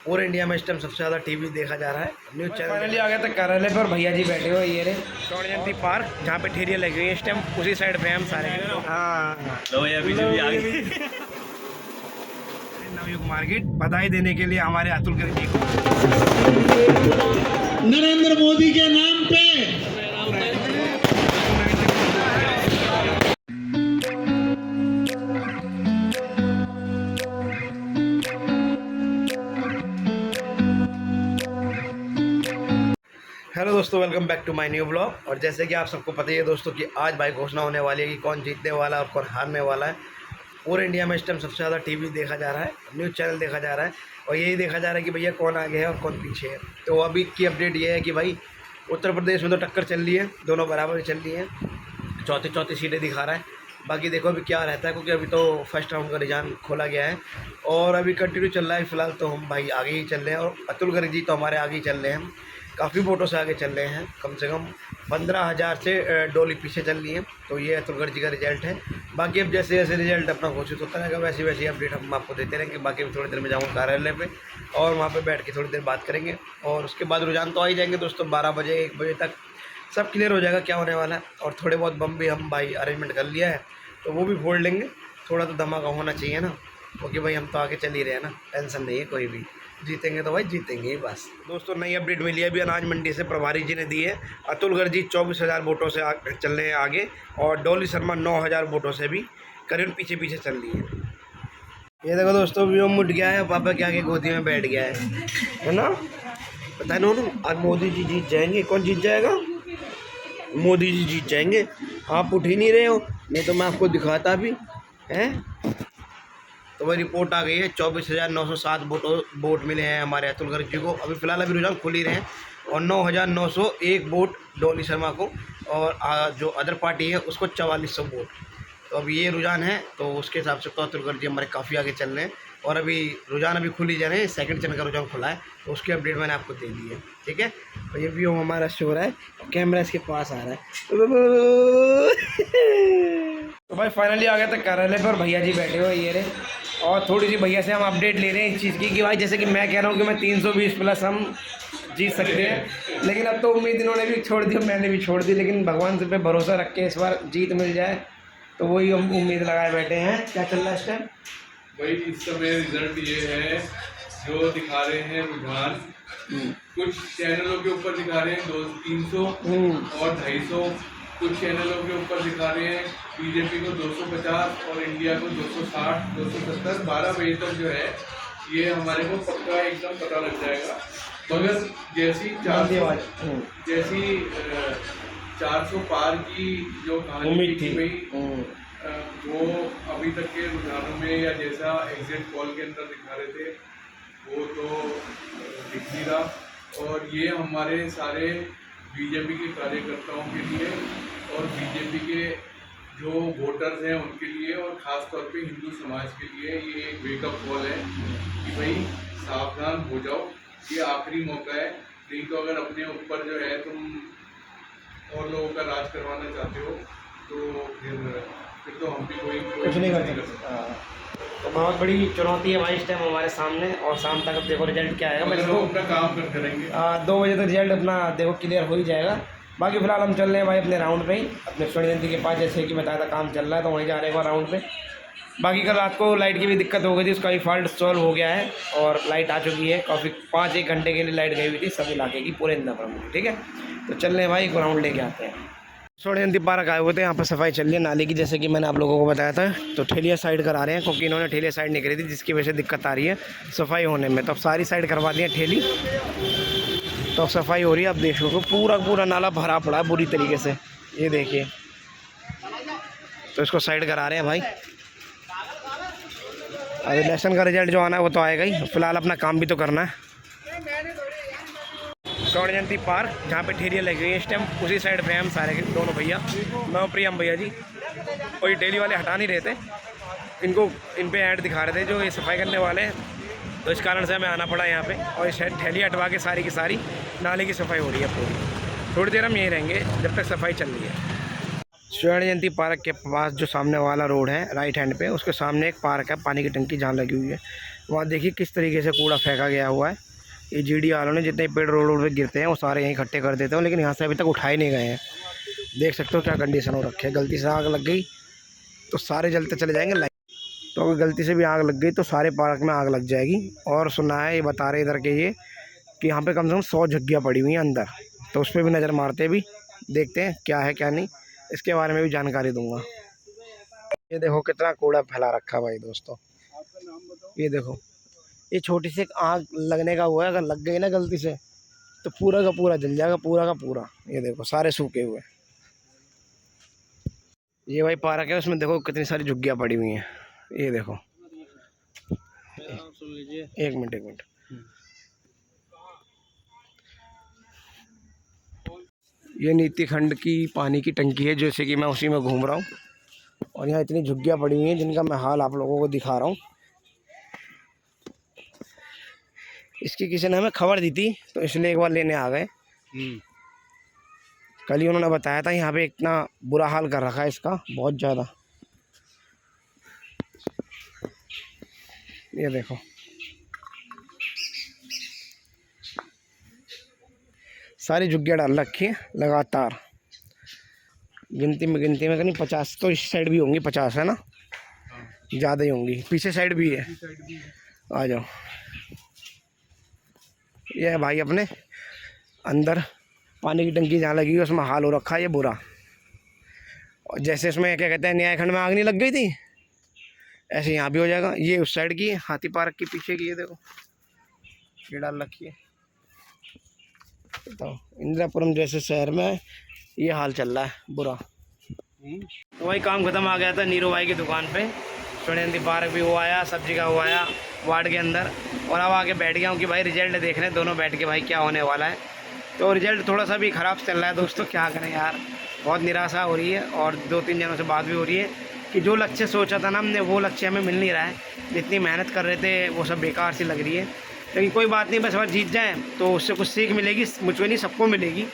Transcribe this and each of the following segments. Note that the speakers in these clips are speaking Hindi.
पूरे इंडिया में इस टाइम सबसे ज़्यादा टीवी देखा जा रहा है न्यूज़ चैनल। फाइनली आ गया था कार्यालय पर, भैया जी बैठे हुए ये रे स्वर्ण जयंती पार्क जहाँ पे ठेलियाँ लगी हुई है इस टाइम, उसी साइड पे हम सारे। हाँ नवयुग मार्केट बधाई देने के लिए हमारे अतुल जी को नरेंद्र मोदी के नाम पे हेलो दोस्तों, welcome back to my new blog. और जैसे कि आप सबको पता ही है दोस्तों कि आज भाई घोषणा होने वाली है कि कौन जीतने वाला है और कौन हारने वाला है। पूरे इंडिया में इस टाइम सबसे ज़्यादा टीवी देखा जा रहा है, न्यूज़ चैनल देखा जा रहा है और यही देखा जा रहा है कि भैया कौन आगे है और कौन पीछे है। तो अभी की अपडेट ये है कि भाई उत्तर प्रदेश में तो टक्कर चल रही है, दोनों बराबर चल रही हैं, चौथी सीटें दिखा रहा है। बाकी देखो अभी क्या रहता है, क्योंकि अभी तो फर्स्ट राउंड का रुझान खोला गया है और अभी कंटिन्यू चल रहा है। फिलहाल तो हम भाई आगे ही चल रहे हैं और अतुल गर्ग जी तो हमारे आगे ही चल रहे हैं, काफ़ी वोटों से आगे चल रहे हैं। कम से कम 15,000 से डोली पीछे चल रही है। तो ये अतुल गर्ग जी का रिजल्ट है। बाकी अब जैसे जैसे रिजल्ट अपना घोषित होता रहेगा वैसी वैसी अपडेट हम आपको देते रहेंगे। बाकी मैं थोड़ी देर में जाऊँगा कार्यालय पे और वहाँ पे बैठ के थोड़ी देर बात करेंगे और उसके बाद रुझान तो आ ही जाएंगे दोस्तों। 12 बजे 1 बजे तक सब क्लियर हो जाएगा क्या होने वाला है। और थोड़े बहुत बम भी हम भाई अरेंजमेंट कर लिया है तो वो भी फोड़ लेंगे। थोड़ा तो धमाका होना चाहिए ना, क्योंकि भाई हम तो आगे चल ही रहे हैं ना, टेंशन नहीं है कोई भी। जीतेंगे तो भाई जीतेंगे ही बस। दोस्तों नई अपडेट मिली है अभी अनाज मंडी से, प्रभारी जी ने दी है। अतुल गर्ग जी 24,000 वोटों से चल रहे हैं आगे और डॉली शर्मा 9,000 वोटों से भी करीब पीछे चल रही है। ये देखो दोस्तों व्योम उठ गया है, पापा के आगे गोदी में बैठ गया है ना। पता है नोनू आज मोदी जी जीत जाएंगे। कौन जीत जाएगा? मोदी जी जीत जाएंगे। आप उठ ही नहीं रहे हो, नहीं तो मैं आपको दिखाता भी हैं। तो वही रिपोर्ट आ गई है, 24,907 वोट मिले हैं हमारे अतुल गर्ग जी को। अभी फ़िलहाल अभी रुझान खुल ही रहे हैं और 9,901 वोट डॉली शर्मा को और जो अदर पार्टी है उसको 4400 वोट। तो अभी ये रुझान है, तो उसके हिसाब से तो अतुल गर्ग जी हमारे काफ़ी आगे चल रहे हैं। और अभी रुझान अभी खुल ही जा रहे हैं, सेकंड चरण का रुझान खुला है तो उसकी अपडेट मैंने आपको दे दी है। ठीक है, तो ये व्यू हमारा शो हो रहा है, कैमरा इसके पास आ रहा है। तो भाई फाइनली आ गया था कार्यालय पर, भैया जी बैठे हुए ये रे और थोड़ी सी भैया से हम अपडेट ले रहे हैं इस चीज़ की कि भाई जैसे कि मैं कह रहा हूँ कि मैं 320 प्लस हम जीत सकते हैं। लेकिन अब तो उम्मीद इन्होंने भी छोड़ दी, मैंने भी छोड़ दी, लेकिन भगवान से पे भरोसा रख के इस बार जीत मिल जाए तो वही हम उम्मीद लगाए बैठे हैं। क्या चल रहा है इस टाइम? भाई इस समय रिजल्ट ये है जो दिखा रहे हैं रुझान, कुछ चैनलों के ऊपर दिखा रहे हैं 300 और 250, कुछ चैनलों के ऊपर दिखा रहे हैं बीजेपी को 250 और इंडिया को 260 270। 12 बजे तक जो है ये हमारे को पक्का एकदम पता लग जाएगा। मगर जैसी 400 पार की जो कहानी थी भाई वो अभी तक के रुझानों में या जैसा एग्जिट पोल के अंदर दिखा रहे थे वो तो दिख नहीं रहा। और ये हमारे सारे बीजेपी के कार्यकर्ताओं के लिए और बीजेपी के जो वोटर्स हैं उनके लिए और ख़ास तौर पे हिंदू समाज के लिए ये एक वेकअप कॉल है कि भाई सावधान हो जाओ, ये आखिरी मौका है। नहीं तो अगर अपने ऊपर जो है तुम और लोगों का राज करवाना चाहते हो तो फिर तो हम भी कुछ नहीं कर सकते। तो बहुत बड़ी चुनौती है भाई इस टाइम हमारे सामने और शाम तक अब देखो रिजल्ट क्या आएगा। मतलब तो अपना काम करेंगे 2 बजे तक रिजल्ट अपना देखो क्लियर हो ही जाएगा। बाकी फिलहाल हम चल रहे हैं भाई अपने राउंड पे ही, अपने स्वर्ण जयंती के पास जैसे कि बताया था काम चल रहा है तो वहीं जा रहे हैं राउंड पे। बाकी कल रात को लाइट की भी दिक्कत हो गई थी, उसका भी फॉल्ट सॉल्व हो गया है और लाइट आ चुकी है। काफ़ी 5-1 घंटे के लिए लाइट गई हुई थी सभी इलाके की, पूरे इंदौर में। ठीक है, तो चल रहे हैं भाई ग्राउंड लेके आते हैं। स्वर्ण जयंती पार्क आए हुए थे, यहाँ पर सफाई चल रही है नाली की, जैसे कि मैंने आप लोगों को बताया था। तो ठेलिया साइड करा रहे हैं क्योंकि इन्होंने ठेलिया साइड नहीं करी थी, जिसकी वजह से दिक्कत आ रही है सफाई होने में। तो अब सारी साइड करवा दी है ठेली, तो सफाई हो रही है। अब देखो पूरा नाला भरा पड़ा है बुरी तरीके से, ये देखिए। तो इसको साइड करा रहे हैं भाई। अब इलेक्शन का रिजल्ट जो आना है वो तो आएगा ही, फिलहाल अपना काम भी तो करना है। स्वर्ण जयंती पार्क जहाँ पे ठेलियाँ लगी हुई है इस टाइम, उसी साइड पे हम सारे दोनों भैया, मैं और प्रियम भैया जी। और ये ठेली वाले हटा नहीं रहे थे, इन पे ऐड दिखा रहे थे जो ये सफाई करने वाले हैं, तो इस कारण से हमें आना पड़ा यहाँ पे। और इस ठेली हटवा के सारी की सारी नाले की सफाई हो रही है पूरी। थोड़ी देर हम यहीं रहेंगे जब तक सफाई चल रही है। स्वर्ण जयंती पार्क के पास जो सामने वाला रोड है राइट हैंड पे, उसके सामने एक पार्क है, पानी की टंकी जहाँ लगी हुई है। वहाँ देखिए किस तरीके से कूड़ा फेंका गया हुआ है। ये जीडी वालों ने जितने पेड़ रोड पे गिरते हैं वो सारे यहीं इकट्ठे कर देते हैं, लेकिन यहाँ से अभी तक उठाए नहीं गए हैं। देख सकते हो क्या कंडीशन हो रखी है। गलती से आग लग गई तो सारे जलते चले जाएंगे लाइट। तो अगर गलती से भी आग लग गई तो सारे पार्क में आग लग जाएगी। और सुना है, ये बता रहे इधर के ये कि यहाँ पे कम से कम 100 झुग्गियाँ पड़ी हुई हैं अंदर, तो उस पर भी नज़र मारते भी, देखते हैं क्या है क्या नहीं, इसके बारे में भी जानकारी दूंगा। ये देखो कितना कूड़ा फैला रखा भाई दोस्तों। ये देखो, ये छोटी सी आग लगने का हुआ है, अगर लग गई ना गलती से तो पूरा का पूरा जल जाएगा, पूरा का पूरा। ये देखो सारे सूखे हुए। ये भाई पार्क है, उसमें देखो कितनी सारी झुग्गियाँ पड़ी हुई हैं। ये देखो, एक मिनट। ये नीति खंड की पानी की टंकी है, जैसे कि मैं उसी में घूम रहा हूँ। और यहाँ इतनी झुग्गियाँ पड़ी हुई हैं जिनका मैं हाल आप लोगों को दिखा रहा हूँ। इसकी किसी ने हमें खबर दी थी तो इसलिए एक बार लेने आ गए। कल ही उन्होंने बताया था यहाँ पे इतना बुरा हाल कर रखा है इसका, बहुत ज़्यादा। ये देखो, सारी झुग्गियाँ डाल रखी है लगातार। गिनती में कहीं 50 तो इस साइड भी होंगी, 50 है ना, ज़्यादा ही होंगी। पीछे साइड भी है, आ जाओ। ये है भाई अपने अंदर पानी की टंकी जहाँ लगी है उसमें हाल हो रखा है ये बुरा। और जैसे इसमें क्या कहते हैं न्याय खंड में आग नहीं लग गई थी, ऐसे यहाँ भी हो जाएगा। ये उस साइड की है, हाथी पार्क के पीछे की, ये देखो ये डाल रखी है। तो इंदिरापुरम जैसे शहर में ये हाल चल रहा है बुरा। तो वही काम ख़त्म, आ गया था नीरू भाई की दुकान पे। स्वर्ण जयंती पार्क भी हुआ आया, सब्जी का हुआ आया वार्ड के अंदर। और अब आके बैठ गया हूँ कि भाई रिजल्ट देख रहे हैं दोनों बैठ के भाई क्या होने वाला है। तो रिजल्ट थोड़ा सा भी ख़राब चल रहा है दोस्तों, क्या करें यार, बहुत निराशा हो रही है। और 2-3 दिनों से बात भी हो रही है कि जो लक्ष्य सोचा था ना हमने, वो लक्ष्य हमें मिल नहीं रहा है। जितनी मेहनत कर रहे थे वो सब बेकार सी लग रही है। लेकिन कोई बात नहीं, बस अगर जीत जाए तो उससे कुछ सीख मिलेगी, मुझको नहीं सबको मिलेगी।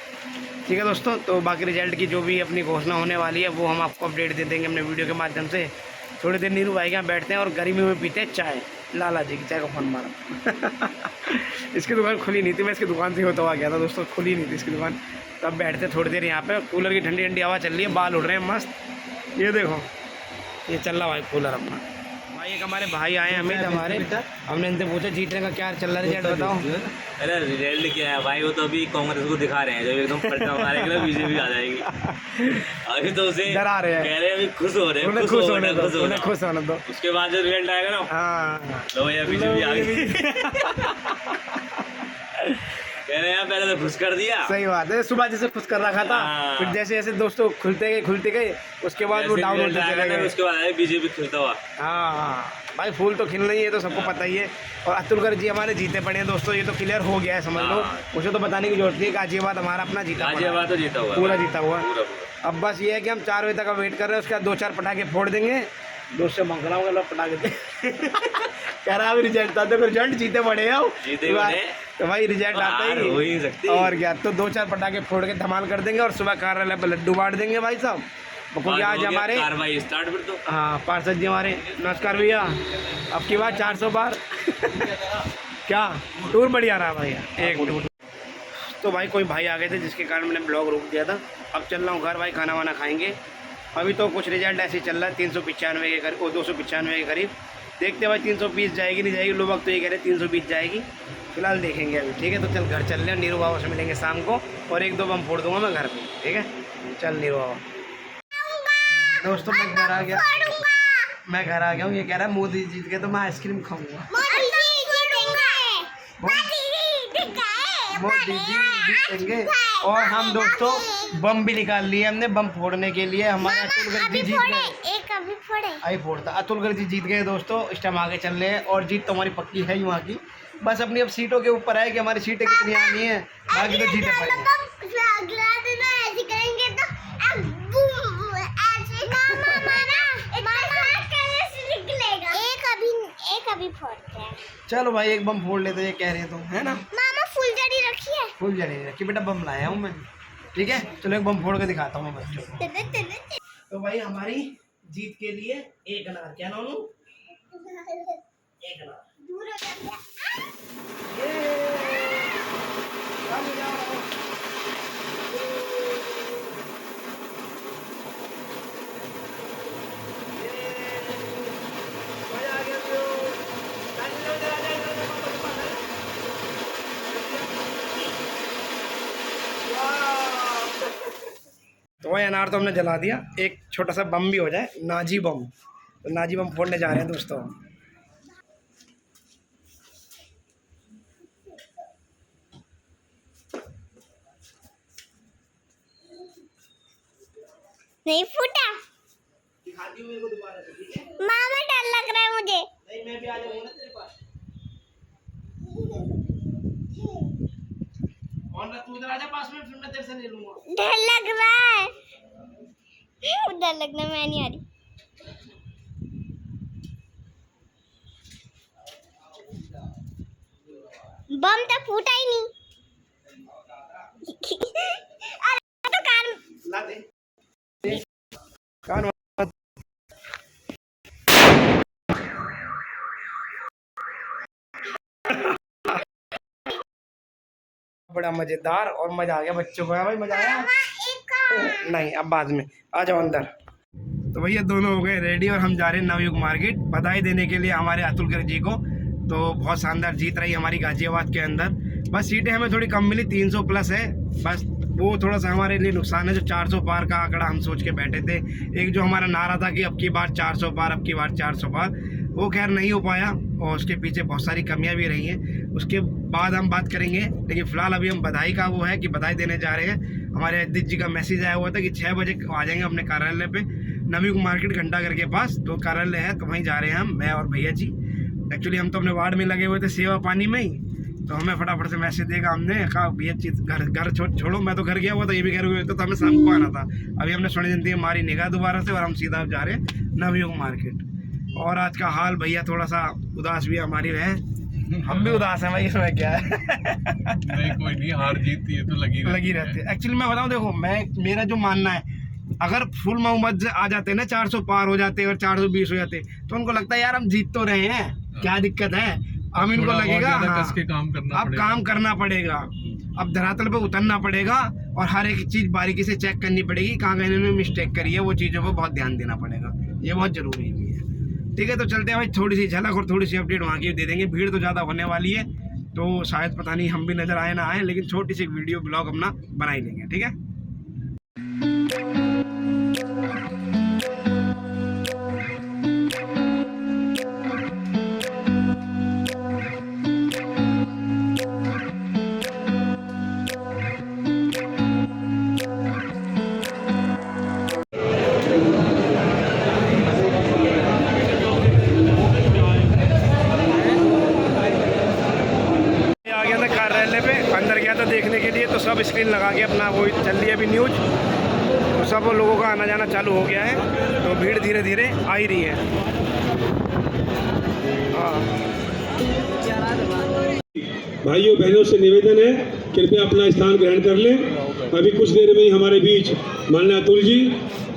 ठीक है दोस्तों, तो बाकी रिजल्ट की जो भी अपनी घोषणा होने वाली है वो हम आपको अपडेट दे देंगे अपने वीडियो के माध्यम से। थोड़ी देर नीरू भाई के यहाँ बैठते हैं और गर्मी में पीते हैं चाय। लाला जी की चाय का फोन मारा। इसकी दुकान खुली नहीं थी, मैं इसकी दुकान से होता हुआ गया था दोस्तों, खुली नहीं थी इसकी दुकान। तब बैठते थोड़ी देर यहाँ पे, कूलर की ठंडी ठंडी हवा चल रही है, बाल उड़ रहे हैं मस्त। ये देखो ये चल रहा भाई कूलर अपना। भाई एक हमारे भाई आए हैं अमित हमारे, हमने इनसे पूछा जीतने का क्या चल रहा है रिजल्ट बताओ। अरे रिजल्ट क्या है भाई, वो तो अभी कांग्रेस को दिखा रहे हैं, जब एकदम पलटा मारेंगे ना बीजेपी आ जाएगी। अभी तो उसे डरा रहे हैं, कह रहे हैं अभी खुश हो रहे हैं, खुश होने दो। उसके बाद जो रिजल्ट आएगा ना, हाँ लो भैया बीजेपी आ गई। कह रहे हैं पहले तो खुश कर दिया। सही बात है, सुबह जैसे खुश कर रखा था, फिर जैसे जैसे दोस्तों खुलते गए उसके बाद वो डाउन होते चले गए। उसके बाद बीजेपी खिलता हुआ। हाँ भाई, फूल तो खिलना ही है, तो सबको पता ही है। और अतुलकर जी हमारे जीते पड़े हैं दोस्तों, ये तो क्लियर हो गया है समझ लो, मुझे तो बताने की जरूरत नहीं है। गाजियाबाद हमारा अपना जीता, गाजियाबाद तो जीता हुआ, पूरा जीता हुआ। अब बस ये है कि हम 4 बजे तक वेट कर रहे हैं, उसके बाद 2-4 पटाखे फोड़ देंगे। दोस्त से मंगला होगा पटाखे दे। कह रहा अभी रिजल्ट था, देखो रिजल्ट जीते बड़े हो, तो भाई रिजल्ट आता ही हो ही सकती। और क्या, तो 2-4 पटाखे फोड़ के धमाल कर देंगे और सुबह कार्यालय पर लड्डू बांट देंगे भाई साहब, क्योंकि आज हमारे कार्रवाई स्टार्ट कर दो। हाँ पार्षद जी हमारे, नमस्कार भैया, अब की बात 400 बार। क्या टूर बढ़िया रहा भैया, एक टूर। तो भाई कोई भाई आ गए थे जिसके कारण मैंने ब्लॉग रोक दिया था। अब चल रहा हूँ घर भाई, खाना वाना खाएंगे। अभी तो कुछ रिजल्ट ऐसे चल रहा है 395 के करीब, 295 के करीब। देखते भाई 320 जाएगी नहीं जाएगी, लोग तो ये कह रहे 320 जाएगी, फिलहाल देखेंगे अभी। ठीक है, तो चल घर चल रहे हैं, नीरू बाबा से मिलेंगे शाम को और 1-2 बम फोड़ दूंगा मैं घर पे। ठीक है, चल नीरू बाबा। दोस्तों मैं घर आ गया हूँ। ये कह रहा है मोदी जीत गए तो मैं आइसक्रीम खाऊंगा। मोदी जी जीतेंगे। और हम दोस्तों बम भी निकाल लिए हमने, बम फोड़ने के लिए। हमारे अतुलकर जी जीत गए, आई फोड़ता। अतुलकर जी जीत गए दोस्तों, इस टाइम आगे चल रहे हैं और जीत तो हमारी पक्की है ही वहाँ की। बस अपनी अब सीटों के ऊपर है कि हमारी सीटें कितनी आनी है, बाकी तो जीते पड़े। चलो भाई एक बम फोड़ लेते, ये कह रहे तो है ना। मामा फुलझड़ी रखी है, फुलझड़ी रखी बेटा, बम लाया हूँ मैं। ठीक है, चलो एक बम फोड़ के दिखाता हूँ मैं बच्चों को। तो भाई हमारी जीत के लिए एक अनार, क्या नोनू, एक अनार। दूर हो जाता है। मजा आ गया तो वही अनार तो हमने जला दिया। एक छोटा सा बम भी हो जाए, नाजी बम, तो नाजी बम फोड़ने जा रहे हैं दोस्तों। नहीं फूटा। दिखाती हूँ मेरे को दोबारा से, ठीक है? मामा डर लग रहा है मुझे। नहीं, मैं भी आ जाऊंगा ना तेरे पास। कौन रहा, तू इधर आ जा पास में, फिर मैं तेरे से ले लूंगा। डर लग रहा है। डर लगना, मैं नहीं आ रही। बम तो फूटा ही नहीं। अरे तो कान ला दे कान। बड़ा मजेदार और मजा आ गया बच्चों को। है भाई, मजा आया? नहीं, अब बाद में आ जाओ अंदर। तो भैया दोनों हो गए रेडी और हम जा रहे हैं नवयुग मार्केट बधाई देने के लिए हमारे अतुल गर्ग जी को। तो बहुत शानदार जीत रही हमारी गाजियाबाद के अंदर। बस सीटें हमें थोड़ी कम मिली, 300 प्लस है बस। वो थोड़ा सा हमारे लिए नुकसान है, जो 400 पार का आंकड़ा हम सोच के बैठे थे। एक जो हमारा नारा था कि अब की बार 400 पार, अब की बार 400 पार, वो खैर नहीं हो पाया और उसके पीछे बहुत सारी कमियां भी रही हैं। उसके बाद हम बात करेंगे, लेकिन फ़िलहाल अभी हम बधाई का वो है कि बधाई देने जा रहे हैं। हमारे अदित जी का मैसेज आया हुआ था कि 6 बजे आ जाएंगे अपने कार्यालय पे, नवयुग मार्केट घंटाघर के पास। तो कार्यालय है, तो वहीं जा रहे हैं हम, मैं और भैया जी। एक्चुअली हम तो अपने वार्ड में लगे हुए थे सेवा पानी में ही, तो हमें फटाफट से मैसेज देगा। हमने कहा भैया चीज घर छोड़ो, मैं तो घर गया हुआ था, ये भी घर हुए तो हमें शाम को आना था। अभी हमने स्वर्ण जयंती में मारी निगाह दोबारा से और हम सीधा जा रहे हैं नवयुग मार्केट। और आज का हाल भैया थोड़ा सा उदास भी हमारी रहे, हम भी उदास हैं भाई, इसमें क्या है। नहीं कोई नहीं, हार जीत ये तो लगी रहती है। एक्चुअली मैं बताऊं, देखो मेरा जो मानना है, अगर फुल मोहम्मद से आ जाते ना 400 पार हो जाते और 420 हो जाते, तो उनको लगता है यार हम जीत तो रहे हैं, क्या दिक्कत है। हम इनको लगेगा हाँ, अब काम करना पड़ेगा, अब धरातल पे उतरना पड़ेगा और हर एक चीज बारीकी से चेक करनी पड़ेगी, कहाँ कहीं इन्होंने मिस्टेक करी है, वो चीज़ों पर बहुत ध्यान देना पड़ेगा, ये बहुत जरूरी भी है। ठीक है, तो चलते हैं भाई, थोड़ी सी झलक और थोड़ी सी अपडेट वहाँ की दे देंगे। भीड़ तो ज़्यादा होने वाली है, तो शायद पता नहीं हम भी नज़र आए ना आए, लेकिन छोटी सी वीडियो ब्लॉग अपना बना ही लेंगे। ठीक है, अंदर गया था देखने के लिए, तो सब स्क्रीन लगा के अपना वो चल रही है अभी न्यूज़, तो सब लोगों का आना जाना चालू हो गया है, तो भीड़ धीरे धीरे आ ही रही है। भाइयों बहनों से निवेदन है, कृपया अपना स्थान ग्रहण कर लें। अभी कुछ देर में ही हमारे बीच माननीय अतुल जी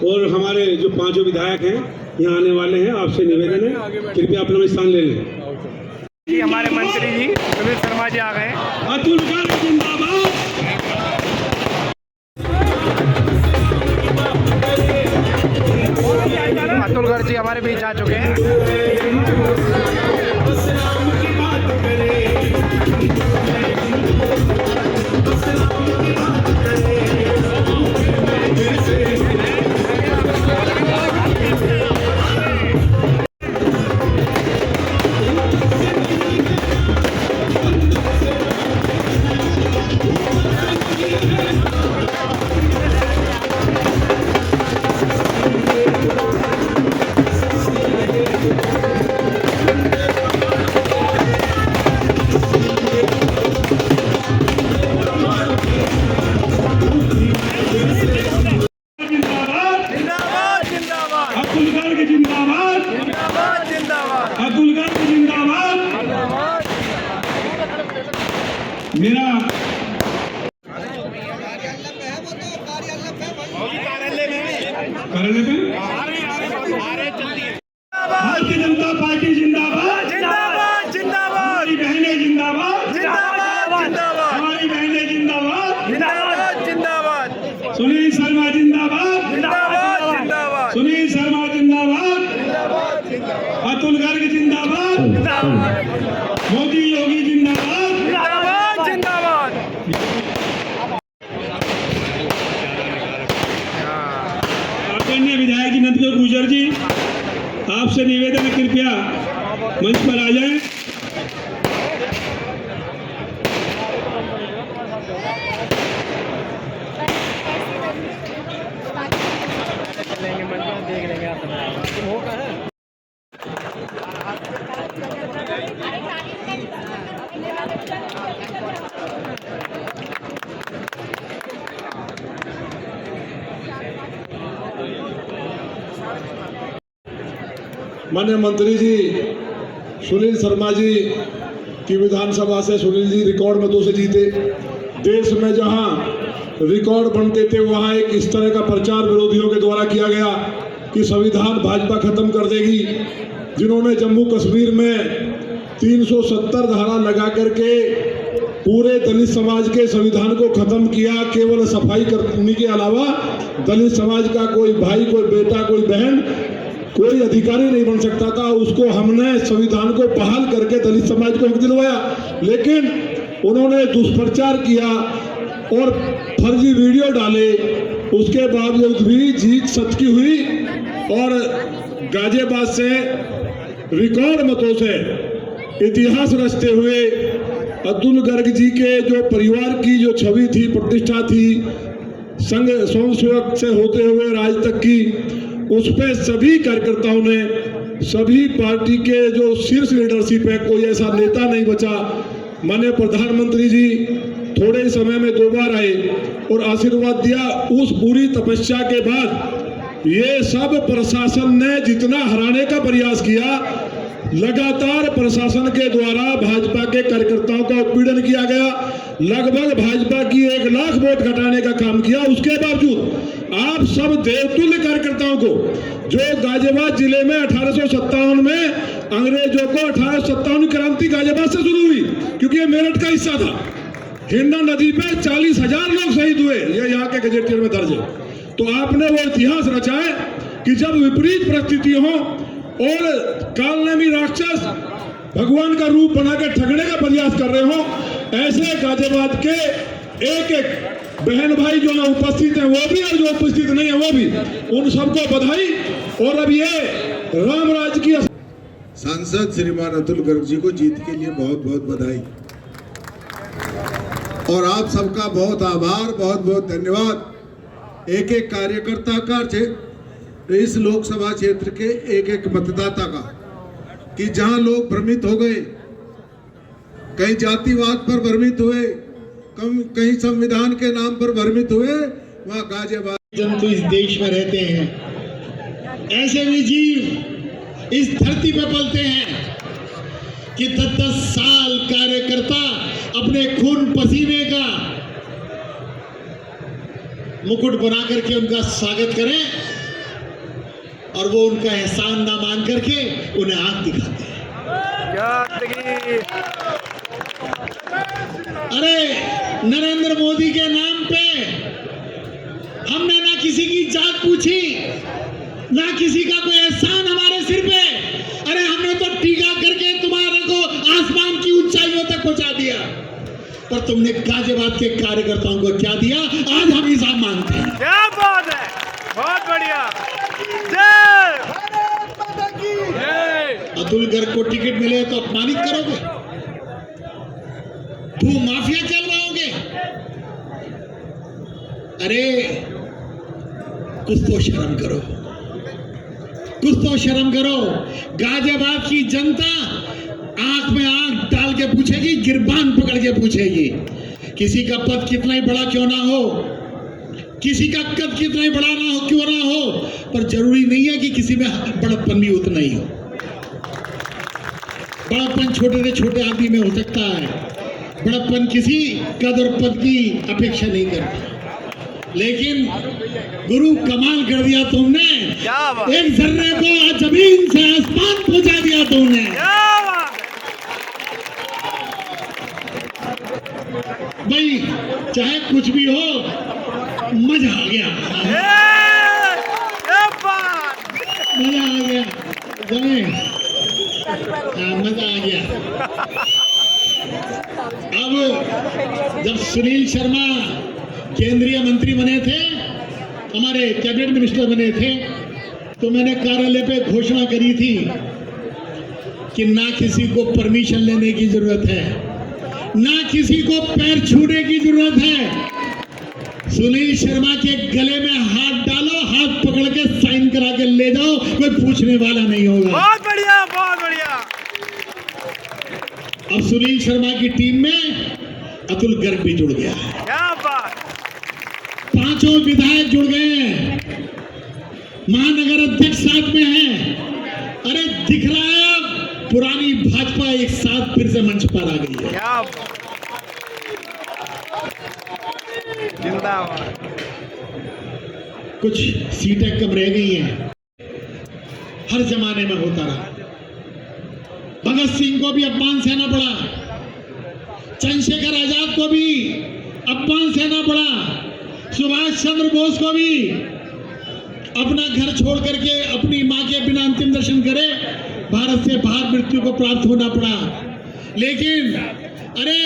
और हमारे जो 5 विधायक हैं यहाँ आने वाले हैं। आपसे निवेदन है, कृपया अपना स्थान ले लें। जी हमारे मंत्री जी सुनील शर्मा जी आ गए। अतुल गर्ग जिंदाबाद। अतुल गर्ग जी हमारे बीच आ चुके हैं। अतुल गर्ग जिंदाबाद, जिंदाबाद जिंदाबाद। अतुल गर्ग जिंदाबाद, जिंदाबाद। मेरा कार्यालय में पार्टी जिंदाबाद, जिंदाबाद जिंदाबाद हमारी बहनें जिंदाबाद, जिंदाबाद जिंदाबाद हमारी बहनें जिंदाबाद, जिंदाबाद जिंदाबाद सुनील शर्मा जिंदाबाद, जिंदाबाद जिंदाबाद सुनील शर्मा जिंदाबाद, अतुल गर्ग जिंदाबाद, मोदी योगी जिंदाबाद। जिंदाबाद जिंदाबाद आदरणीय विधायक जी नंदकिशोर गुर्जर जी, आपसे निवेदन है कृपया मंच पर आ जाएं। माननीय मंत्री जी सुनील शर्मा जी की विधानसभा से सुनील जी रिकॉर्ड मतों से जीते। देश में जहां रिकॉर्ड बनते थे वहां एक इस तरह का प्रचार विरोधियों के द्वारा किया गया कि संविधान भाजपा खत्म कर देगी, जिन्होंने जम्मू कश्मीर में 370 धारा लगा करके पूरे दलित समाज के संविधान को खत्म किया। केवल सफाई करने के अलावा दलित समाज का कोई भाई, कोई बेटा, कोई बहन, कोई अधिकारी नहीं बन सकता था। उसको हमने संविधान को बहाल करके दलित समाज को हक दिलवाया, लेकिन उन्होंने दुष्प्रचार किया और फर्जी वीडियो डाले। उसके बावजूद भी जीत सच की हुई और गाजियाबाद से रिकॉर्ड मतों से इतिहास रचते हुए अब्दुल गर्ग जी के जो परिवार की जो छवि थी, प्रतिष्ठा थी, संघ स्वयंसेवक से होते हुए राज तक की, उस पे सभी कार्यकर्ताओं ने, सभी पार्टी के जो शीर्ष लीडरशिप है, कोई ऐसा नेता नहीं बचा। माननीय प्रधानमंत्री जी थोड़े ही समय में 2 बार आए और आशीर्वाद दिया। उस पूरी तपस्या के बाद ये सब प्रशासन ने जितना हराने का प्रयास किया, लगातार प्रशासन के द्वारा भाजपा के कार्यकर्ताओं का उत्पीड़न किया गया। लगभग भाजपा की 1 लाख वोट घटाने का काम किया। उसके बावजूद आप सब देवतुल्य कार्यकर्ताओं को, जो गाजियाबाद जिले में 1857 में अंग्रेजों को 1857 क्रांति गाजियाबाद से शुरू हुई, क्योंकि ये मेरठ का हिस्सा था। हिंडा नदी पे 40,000 लोग शहीद हुए, ये यहाँ के गजेटियर में दर्ज है। तो आपने वो इतिहास रचा है कि जब विपरीत परिस्थिति हो और कालनेमी राक्षस भगवान का रूप बनाकर ठगने का प्रयास कर रहे हो, ऐसे गाजियाबाद के एक एक बहन भाई जो है उपस्थित हैं, वो भी और जो उपस्थित नहीं है वो भी, उन सबको बधाई। और अब ये राम राज्य की सांसद श्रीमान अतुल गर्ग जी को जीत के लिए बहुत बहुत बधाई और आप सबका बहुत आभार, बहुत बहुत धन्यवाद। एक एक कार्यकर्ता का, इस लोकसभा क्षेत्र के एक एक मतदाता का, कि जहां लोग भ्रमित हो गए, कहीं जातिवाद पर भ्रमित हुए, कहीं संविधान के नाम पर भ्रमित हुए, वहां गाजियाबाद जंतु इस देश में रहते हैं। ऐसे भी जीव इस धरती पे पलते हैं कि 10-10 साल कार्यकर्ता अपने खून पसीने का मुकुट बना करके उनका स्वागत करें और वो उनका एहसान ना मान करके उन्हें आंख दिखाते हैं। अरे नरेंद्र मोदी के नाम पे हमने ना किसी की जात पूछी, ना किसी का कोई एहसान हमारे सिर पे। अरे हमने तो टीका करके तुम्हारे को आसमान की ऊंचाइयों तक पहुंचा दिया, पर तुमने गाजियाबाद के कार्यकर्ताओं को क्या दिया, आज हम हिसाब मांगते हैं। क्या बात है, बहुत बढ़िया। अतुल गर्ग को टिकट मिले तो अपमानित करोगे, भू माफिया चलवाओगे। अरे कुछ तो शर्म करो, कुछ तो शर्म करो। गाजियाबाद की जनता आंख में आंख डाल के पूछेगी, गिरबान पकड़ के पूछेगी। किसी का पद कितना ही बड़ा क्यों ना हो, किसी का कद कितना ही बड़ा ना हो क्यों ना हो, पर जरूरी नहीं है कि किसी में बड़प्पन भी उतना ही हो। बड़प्पन छोटे से छोटे आदमी में हो सकता है, बड़प्पन किसी कद और पद की अपेक्षा नहीं करता। लेकिन गुरु कमाल कर दिया तुमने, क्या बात, एक जर्रे को जमीन से आसमान पहुंचा दिया तुमने। क्या बात। भाई चाहे कुछ भी हो, मजा आ गया, मजा आ गया, जाने मजा आ गया। अब जब सुनील शर्मा केंद्रीय मंत्री बने थे, हमारे कैबिनेट मिनिस्टर बने थे, तो मैंने कार्यालय पे घोषणा करी थी कि ना किसी को परमिशन लेने की जरूरत है, ना किसी को पैर छूने की जरूरत है। सुनील शर्मा के गले में हाथ डालो, हाथ पकड़ के साइन करा के ले जाओ, कोई पूछने वाला नहीं होगा। बहुत बढ़िया, बहुत बढ़िया। अब सुनील शर्मा की टीम में अतुल गर्ग भी जुड़ गया है, क्या बात। 5 विधायक जुड़ गए हैं, महानगर अध्यक्ष साथ में हैं। अरे दिख रहा है पुरानी भाजपा एक साथ फिर से मंच पर आ गई है। क्या बात, जिंदाबाद। कुछ सीटें कम रह गई हैं, हर जमाने में होता रहा। भगत सिंह को भी अपमान सहना पड़ा, चंद्रशेखर आजाद को भी अपमान सहना पड़ा, सुभाष चंद्र बोस को भी अपना घर छोड़ करके अपनी मां के बिना अंतिम दर्शन करे भारत से बाहर मृत्यु को प्राप्त होना पड़ा। लेकिन अरे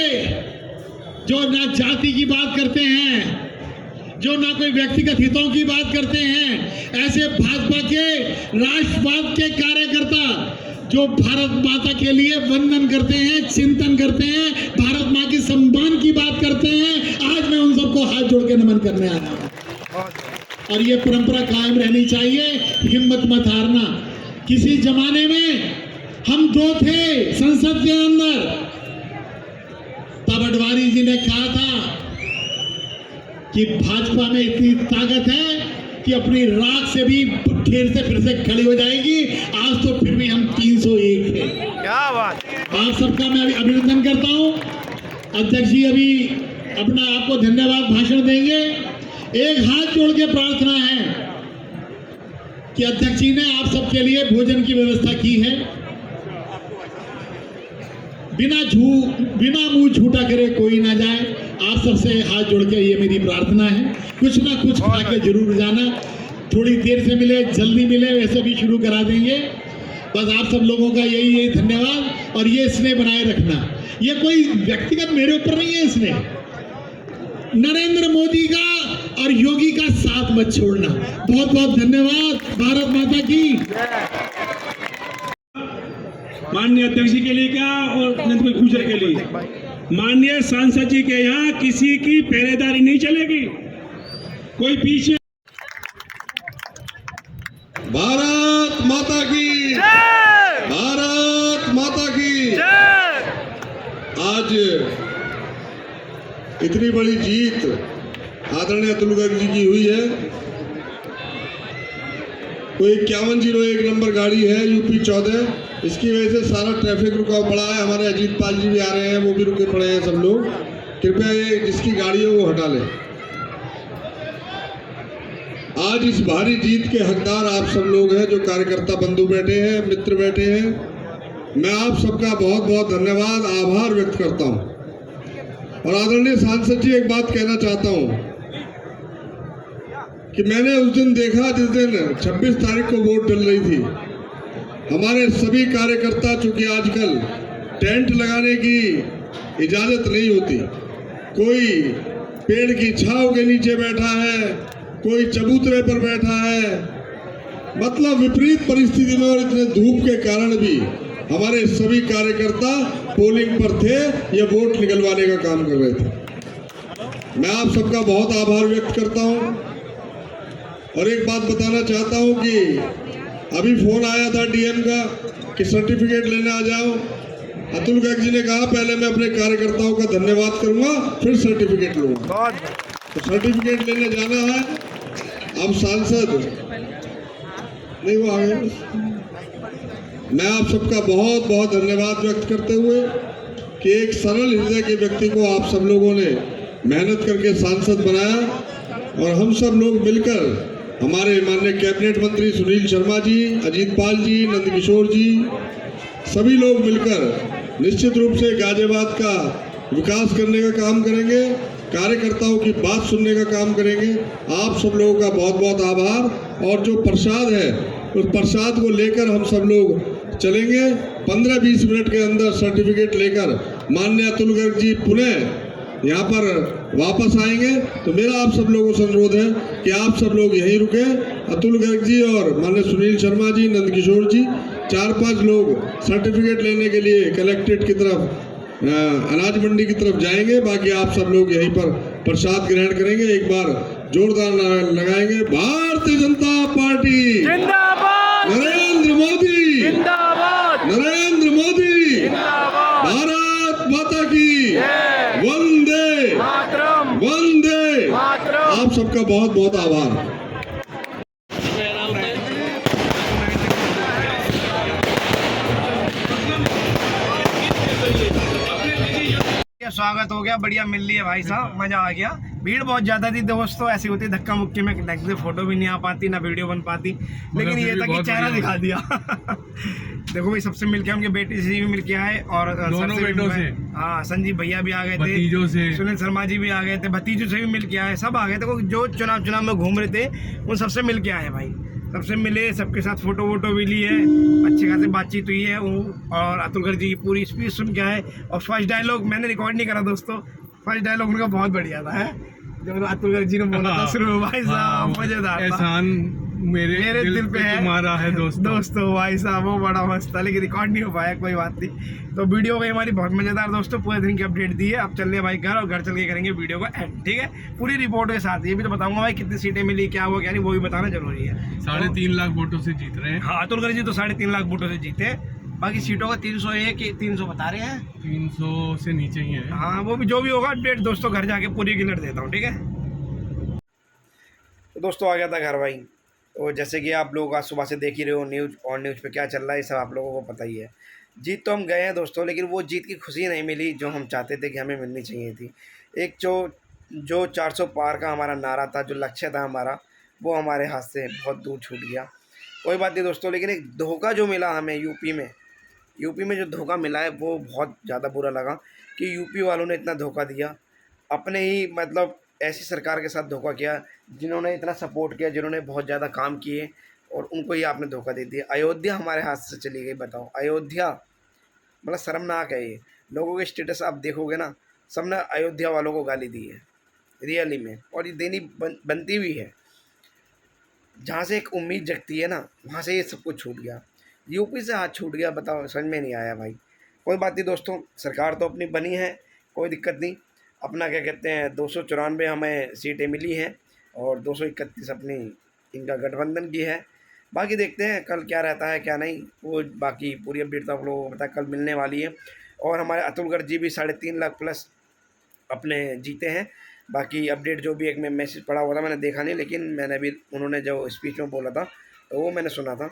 जो ना जाति की बात करते हैं, जो ना कोई व्यक्तिगत हितों की बात करते हैं, ऐसे भाजपा के राष्ट्रवाद के कार्यकर्ता जो भारत माता के लिए वंदन करते हैं, चिंतन करते हैं, भारत माँ की सम्मान की बात करते हैं, आज मैं उन सबको हाथ जोड़ के नमन करने आ रहा हूँ। और ये परंपरा कायम रहनी चाहिए, हिम्मत मत हारना। किसी जमाने में हम 2 थे संसद के अंदर, तब अडवाणी जी ने कहा था कि भाजपा में इतनी ताकत है कि अपनी राख से भी फिर से खड़ी हो जाएगी। आज तो फिर भी हम 301 है। क्या बात। आप सबका मैं अभी अभिनंदन करता हूं। अध्यक्ष जी अभी अपना आपको धन्यवाद भाषण देंगे। एक हाथ जोड़ के प्रार्थना है कि अध्यक्ष जी ने आप सबके लिए भोजन की व्यवस्था की है। बिना मुंह झूठा करे कोई ना जाए। आप सबसे हाथ जोड़ के ये मेरी प्रार्थना है, कुछ ना कुछ खा के जरूर जाना। थोड़ी देर से मिले, जल्दी मिले, वैसे भी शुरू करा देंगे। बस आप सब लोगों का यही धन्यवाद और ये स्नेह बनाए रखना। ये कोई व्यक्तिगत मेरे ऊपर नहीं है, स्नेह नरेंद्र मोदी का और योगी का साथ मत छोड़ना। बहुत बहुत धन्यवाद। भारत माता की। माननीय अध्यक्ष जी के लिए क्या और नंदकुमार गुर्जर के लिए, माननीय सांसद जी के यहाँ किसी की पहरेदारी नहीं चलेगी, कोई पीछे। भारत माता की, भारत माता की। आज इतनी बड़ी जीत आदरणीय अतुल गर्ग जी की हुई है। कोई 5101 नंबर गाड़ी है यूपी 14, इसकी वजह से सारा ट्रैफिक रुका पड़ा है। हमारे अजीत पाल जी भी आ रहे हैं, वो भी रुके पड़े हैं सब लोग। कृपया ये जिसकी गाड़ी है वो हटा लें। आज इस भारी जीत के हकदार आप सब लोग हैं, जो कार्यकर्ता बंधु बैठे हैं, मित्र बैठे हैं। मैं आप सबका बहुत बहुत धन्यवाद, आभार व्यक्त करता हूं। और आदरणीय सांसद जी, एक बात कहना चाहता हूं कि मैंने उस दिन देखा जिस दिन 26 तारीख को वोट डल रही थी, हमारे सभी कार्यकर्ता, चूंकि आजकल टेंट लगाने की इजाजत नहीं होती, कोई पेड़ की छांव के नीचे बैठा है, कोई चबूतरे पर बैठा है, मतलब विपरीत परिस्थिति में और इतने धूप के कारण भी हमारे सभी कार्यकर्ता पोलिंग पर थे, ये वोट निकलवाने का काम कर रहे थे। मैं आप सबका बहुत आभार व्यक्त करता हूं। और एक बात बताना चाहता हूं कि अभी फोन आया था डीएम का कि सर्टिफिकेट लेने आ जाओ। अतुल गर्ग जी ने कहा पहले मैं अपने कार्यकर्ताओं का धन्यवाद करूंगा, फिर सर्टिफिकेट लूंगा। तो सर्टिफिकेट लेने जाना है। अब सांसद नहीं, वो आ गए। मैं आप सबका बहुत बहुत धन्यवाद व्यक्त करते हुए कि एक सरल हृदय के व्यक्ति को आप सब लोगों ने मेहनत करके सांसद बनाया। और हम सब लोग मिलकर हमारे माननीय कैबिनेट मंत्री सुनील शर्मा जी, अजीत पाल जी, नंदकिशोर जी, सभी लोग मिलकर निश्चित रूप से गाजियाबाद का विकास करने का काम करेंगे, कार्यकर्ताओं की बात सुनने का काम करेंगे। आप सब लोगों का बहुत बहुत आभार। और जो प्रसाद है उस प्रसाद को लेकर हम सब लोग चलेंगे। 15-20 मिनट के अंदर सर्टिफिकेट लेकर माननीय अतुल गर्ग जी पुनः यहाँ पर वापस आएंगे। तो मेरा आप सब लोगों से अनुरोध है कि आप सब लोग यहीं रुके। अतुल गर्ग जी और माननीय सुनील शर्मा जी, नंदकिशोर जी, 4-5 लोग सर्टिफिकेट लेने के लिए कलेक्ट्रेट की तरफ, अनाज मंडी की तरफ जाएंगे। बाकी आप सब लोग यहीं पर प्रसाद ग्रहण करेंगे। एक बार जोरदार नारा लगाएंगे, भारतीय जनता पार्टी जिंदाबाद, नरेंद्र मोदी जिंदाबाद, नरेंद्र मोदी, जिंदाबाद, भारत माता की वंदे मातरम, वंदे। मातरम। आप सबका बहुत बहुत आभार। स्वागत हो गया, बढ़िया मिल लिया भाई साहब, मजा आ गया। भीड़ बहुत ज्यादा थी दोस्तों, ऐसी होती धक्का मुक्की में ढंग से फोटो भी नहीं आ पाती, ना वीडियो बन पाती, लेकिन ये था कि चेहरा दिखा दिया। देखो भाई, सबसे मिलके उनके बेटे से भी मिलके आए और दोनों बेटों से, हाँ, संजीव भैया भी आ गए थे, भतीजों से, सुनील शर्मा जी भी आ गए थे, भतीजों से भी मिलके आए, सब आ गए थे। जो चुनाव में घूम रहे थे उन सबसे मिलके आए भाई, सबसे मिले, सबके साथ फोटो वोटो भी ली है, अच्छे खासे बातचीत हुई है। और अतुल गर्ग जी की पूरी स्पीच सुन के आए। और फर्स्ट डायलॉग मैंने रिकॉर्ड नहीं करा दोस्तों, फर्स्ट डायलॉग उनका बहुत बढ़िया था, है जब अतुल गर्ग जी ने बोला था शुरू में, भाई साहब मजेदार था। एहसान मेरे दिल पे तुम्हारा है दोस्तों भाई साहब, वो बड़ा मस्त था, लेकिन रिकॉर्ड नहीं हो पाया, कोई बात नहीं। तो वीडियो गई हमारी बहुत मजेदार दोस्तों, पूरे दिन की अपडेट दी है। अब चल रहे भाई घर, और घर चल के करेंगे वीडियो को एंड, ठीक है, पूरी रिपोर्ट के साथ। ये भी तो बताऊंगा भाई कितनी सीटें मिली, क्या हुआ क्या नहीं, वो भी बताना जरूरी है। 3.5 लाख वोटों से जीत रहे हैं। हाँ, अतुल गर्ग जी तो 3.5 लाख वोटों से जीते। बाकी सीटों का 301 300 बता रहे हैं, 300 से नीचे ही है। हाँ, वो भी जो भी होगा अपडेट दोस्तों घर जाके पूरी गिनर देता हूँ, ठीक है। तो दोस्तों आ गया था घर भाई। तो जैसे कि आप लोग आज सुबह से देख ही रहे हो न्यूज़, और न्यूज़ पे क्या चल रहा है ये सब आप लोगों को पता ही है। जीत तो हम गए हैं दोस्तों, लेकिन वो जीत की खुशी नहीं मिली जो हम चाहते थे कि हमें मिलनी चाहिए थी। एक जो 400 पार का हमारा नारा था, जो लक्ष्य था हमारा, वो हमारे हाथ से बहुत दूर छूट गया। कोई बात नहीं दोस्तों, लेकिन एक धोखा जो मिला हमें यूपी में जो धोखा मिला है वो बहुत ज़्यादा बुरा लगा कि यूपी वालों ने इतना धोखा दिया। अपने ही मतलब ऐसी सरकार के साथ धोखा किया जिन्होंने इतना सपोर्ट किया, जिन्होंने बहुत ज़्यादा काम किए, और उनको ही आपने धोखा दे दिया। अयोध्या हमारे हाथ से चली गई, बताओ। अयोध्या मतलब शर्मनाक है ये। लोगों के स्टेटस आप देखोगे ना, सबने अयोध्या वालों को गाली दी है रियली में, और ये देनी बनती भी है। जहाँ से एक उम्मीद जगती है ना, वहाँ से ये सब कुछ छूट गया। यूपी से हाथ छूट गया, बताओ, समझ में नहीं आया भाई। कोई बात नहीं दोस्तों, सरकार तो अपनी बनी है, कोई दिक्कत नहीं। अपना क्या कहते हैं 294 हमें सीटें मिली हैं और 231 अपनी इनका गठबंधन की है। बाकी देखते हैं कल क्या रहता है क्या नहीं, वो बाकी पूरी अपडेट तो आप लोगों को पता है कल मिलने वाली है। और हमारे अतुल गर्ग जी भी 3.5 लाख प्लस अपने जीते हैं। बाकी अपडेट जो भी एक में मैसेज पड़ा हुआ था, मैंने देखा नहीं, लेकिन मैंने भी उन्होंने जो स्पीच में बोला था तो वो मैंने सुना था।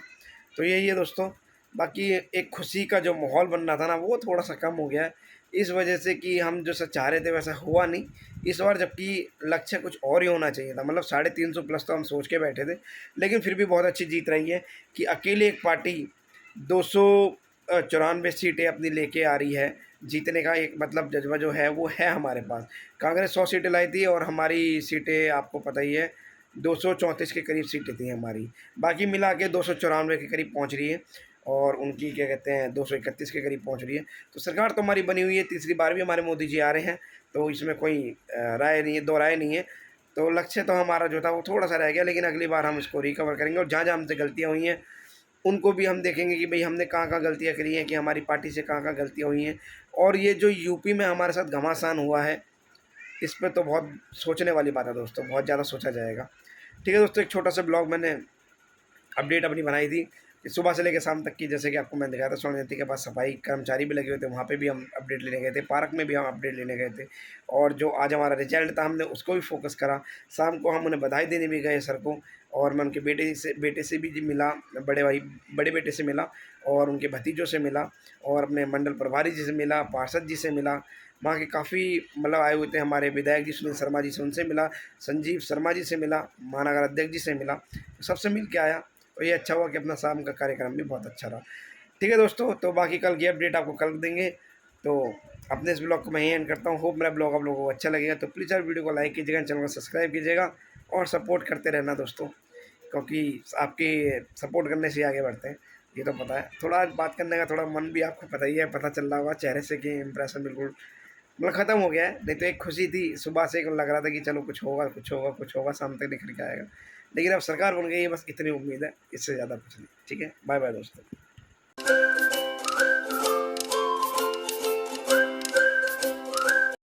तो यही है दोस्तों। बाकी एक खुशी का जो माहौल बन रहा था ना, वो थोड़ा सा कम हो गया है, इस वजह से कि हम जो चाह रहे थे वैसा हुआ नहीं इस बार, जबकि लक्ष्य कुछ और ही होना चाहिए था। मतलब 350 प्लस तो हम सोच के बैठे थे, लेकिन फिर भी बहुत अच्छी जीत रही है कि अकेले एक पार्टी 294 सीटें अपनी लेके आ रही है। जीतने का एक मतलब जज्बा जो है वो है हमारे पास। कांग्रेस 100 सीटें लाई थी और हमारी सीटें आपको पता ही है 234 के करीब सीटें थी हमारी। बाकी मिला के 294 के करीब पहुंच रही है, और उनकी क्या कहते हैं 231 के करीब पहुंच रही है। तो सरकार तो हमारी बनी हुई है, तीसरी बार भी हमारे मोदी जी आ रहे हैं, तो इसमें कोई राय नहीं है, दो राय नहीं है। तो लक्ष्य तो हमारा जो था वो थोड़ा सा रह गया, लेकिन अगली बार हम इसको रिकवर करेंगे। और जहाँ जहाँ हमसे गलतियाँ हुई हैं उनको भी हम देखेंगे कि भाई हमने कहाँ कहाँ गलतियाँ करी हैं, कि हमारी पार्टी से कहाँ कहाँ गलतियाँ हुई हैं। और ये जो यूपी में हमारे साथ घमासान हुआ है, इस पर तो बहुत सोचने वाली बात है दोस्तों, बहुत ज़्यादा सोचा जाएगा। ठीक है दोस्तों, एक छोटा सा ब्लॉग मैंने अपडेट अपनी बनाई थी कि सुबह से लेकर शाम तक की, जैसे कि आपको मैंने दिखाया था स्वर्ण जयंती के पास सफाई कर्मचारी भी लगे हुए थे, वहाँ पे भी हम अपडेट लेने गए थे, पार्क में भी हम अपडेट लेने गए थे। और जो आज हमारा रिजल्ट था हमने उसको भी फोकस करा। शाम को हम उन्हें बधाई देने भी गए सर को, और मैं उनके बेटे से भी मिला, बड़े बेटे से मिला, और उनके भतीजों से मिला, और अपने मंडल प्रभारी जी से मिला, पार्षद जी से मिला, वहाँ के काफ़ी मतलब आए हुए थे हमारे विधायक जी सुनील शर्मा जी से, उनसे मिला, संजीव शर्मा जी से मिला, महानगर अध्यक्ष जी से मिला, सबसे मिल के आया। तो ये अच्छा हुआ कि अपना शाम का कार्यक्रम भी बहुत अच्छा रहा। ठीक है दोस्तों, तो बाकी कल की अपडेट आपको कल देंगे। तो अपने इस ब्लॉग को मैं यही एंड करता हूँ। होप मेरा ब्लॉग आप लोगों को अच्छा लगेगा। तो प्लीज़ यार वीडियो को लाइक कीजिएगा, चैनल को सब्सक्राइब कीजिएगा और सपोर्ट करते रहना दोस्तों, क्योंकि आपके सपोर्ट करने से आगे बढ़ते हैं, ये तो पता है। थोड़ा आज बात करने का थोड़ा मन भी आपको पता ही है, पता चल रहा होगा चेहरे से कि इंप्रेशन बिल्कुल मतलब ख़त्म हो गया है। नहीं तो एक खुशी थी, सुबह से लग रहा था कि चलो कुछ होगा कुछ होगा कुछ होगा, शाम तक निकल के आएगा। लेकिन अब सरकार बन गई है, बस इतनी उम्मीद है, इससे ज़्यादा कुछ नहीं। ठीक है, बाय बाय दोस्तों।